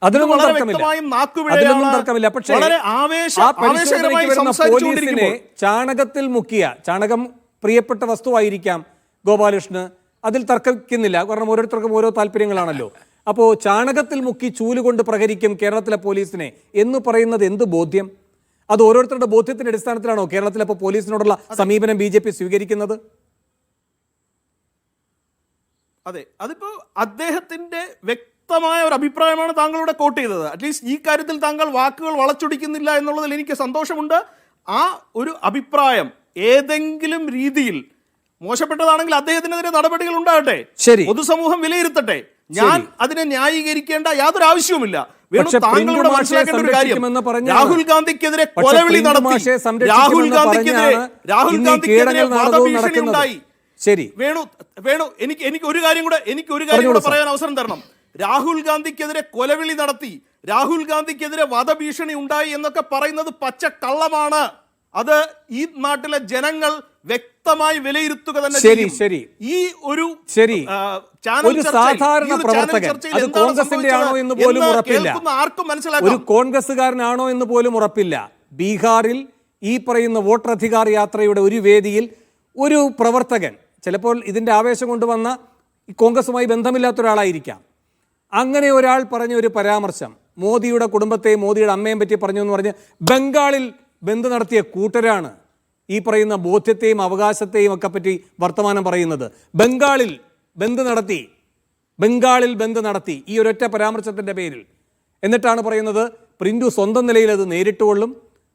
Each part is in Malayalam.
അതിലൊന്നും തർക്കമില്ല. പക്ഷേ ആ പരിശോധനയ്ക്ക് വരുന്ന പോലീസിനെ ചാണകത്തിൽ മുക്കിയ, ചാണകം പ്രിയപ്പെട്ട വസ്തുവായിരിക്കാം ഗോപാലകൃഷ്ണന്, അതിൽ തർക്കിക്കുന്നില്ല. കാരണം ഓരോരുത്തർക്കും ഓരോ താല്പര്യങ്ങളാണല്ലോ. അപ്പോൾ ചാണകത്തിൽ മുക്കി ചൂലുകൊണ്ട് പ്രഹരിക്കും കേരളത്തിലെ പോലീസിനെ എന്ന് പറയുന്നത് എന്ത് ബോധ്യം? അത് ഓരോരുത്തരുടെ ബോധ്യത്തിന്റെ അടിസ്ഥാനത്തിലാണോ കേരളത്തിലെ ഇപ്പോൾ പോലീസിനോടുള്ള സമീപനം BJP സ്വീകരിക്കുന്നത്? അതെ, അതിപ്പോ അദ്ദേഹത്തിന്റെ വ്യക്തമായ ഒരു അഭിപ്രായമാണ് താങ്കളുടെ കോട്ട് ചെയ്തത്. അറ്റ്ലീസ്റ്റ് ഈ കാര്യത്തിൽ താങ്കൾ വാക്കുകൾ വളച്ചൊടിക്കുന്നില്ല എന്നുള്ളതിൽ എനിക്ക് സന്തോഷമുണ്ട്. ആ ഒരു അഭിപ്രായം ഏതെങ്കിലും രീതിയിൽ മോശപ്പെട്ടതാണെങ്കിൽ അദ്ദേഹത്തിനെതിരെ നടപടികൾ ഉണ്ടാകട്ടെ, പൊതുസമൂഹം വിലയിരുത്തട്ടെ. ഞാൻ അതിനെ ന്യായീകരിക്കേണ്ട യാതൊരു ആവശ്യവുമില്ല. താങ്കളോട് മനസ്സിലാക്കേണ്ട ഒരു കാര്യം, രാഹുൽ ഗാന്ധിക്കെതിരെ കൊലവിളി നടത്തി, രാഹുൽ ഗാന്ധിക്കെതിരെ വധഭീഷണി ഉണ്ടായി. ശരി വേണു, എനിക്ക് ഒരു കാര്യം കൂടെ പറയാൻ അവസരം തരണം. രാഹുൽ ഗാന്ധിക്കെതിരെ കൊലവിളി നടത്തി, രാഹുൽ ഗാന്ധിക്കെതിരെ വധഭീഷണി ഉണ്ടായി എന്നൊക്കെ പറയുന്നത് പച്ച കള്ളമാണ്. അത് ഈ നാട്ടിലെ ജനങ്ങൾ വ്യക്തമായി വിലയിരുത്തുക തന്നെ ചെയ്യും. ഈ ഒരു സാധാരണ പ്രവർത്തകൻ അത് കോൺഗ്രസിന്റെ ആണോ എന്ന് പോലും ഉറപ്പില്ല, ആർക്കും മനസ്സിലാക്കാം, ഒരു കോൺഗ്രസ്സുകാരനാണോ എന്ന് പോലും ഉറപ്പില്ല. ബീഹാറിൽ ഈ പറയുന്ന വോട്ടധികാർ യാത്രയുടെ ഒരു വേദിയിൽ ഒരു പ്രവർത്തകൻ, ചിലപ്പോൾ ഇതിന്റെ ആവേശം കൊണ്ടുവന്ന കോൺഗ്രസുമായി ബന്ധമില്ലാത്ത ഒരാളായിരിക്കാം, അങ്ങനെ ഒരാൾ പറഞ്ഞ ഒരു പരാമർശം മോദിയുടെ കുടുംബത്തെയും മോദിയുടെ അമ്മയെയും പറ്റി പറഞ്ഞു എന്ന് പറഞ്ഞ് ബംഗാളിൽ ബന്ദ് നടത്തിയ കൂട്ടരാണ് ഈ പറയുന്ന ബോധ്യത്തെയും അവകാശത്തെയും ഒക്കെ പറ്റി വർത്തമാനം പറയുന്നത്. ബംഗാളിൽ ബന്ദ് നടത്തി ഈ ഒരൊറ്റ പരാമർശത്തിൻ്റെ പേരിൽ. എന്നിട്ടാണ് പറയുന്നത് പ്രിന്റു സ്വന്തം നിലയിൽ അത് നേരിട്ടുകൊള്ളും,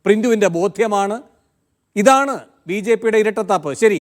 പ്രിന്റുവിൻ്റെ ബോധ്യമാണ്. ഇതാണ് BJPയുടെ ഇരട്ടത്താപ്പ്. ശരി.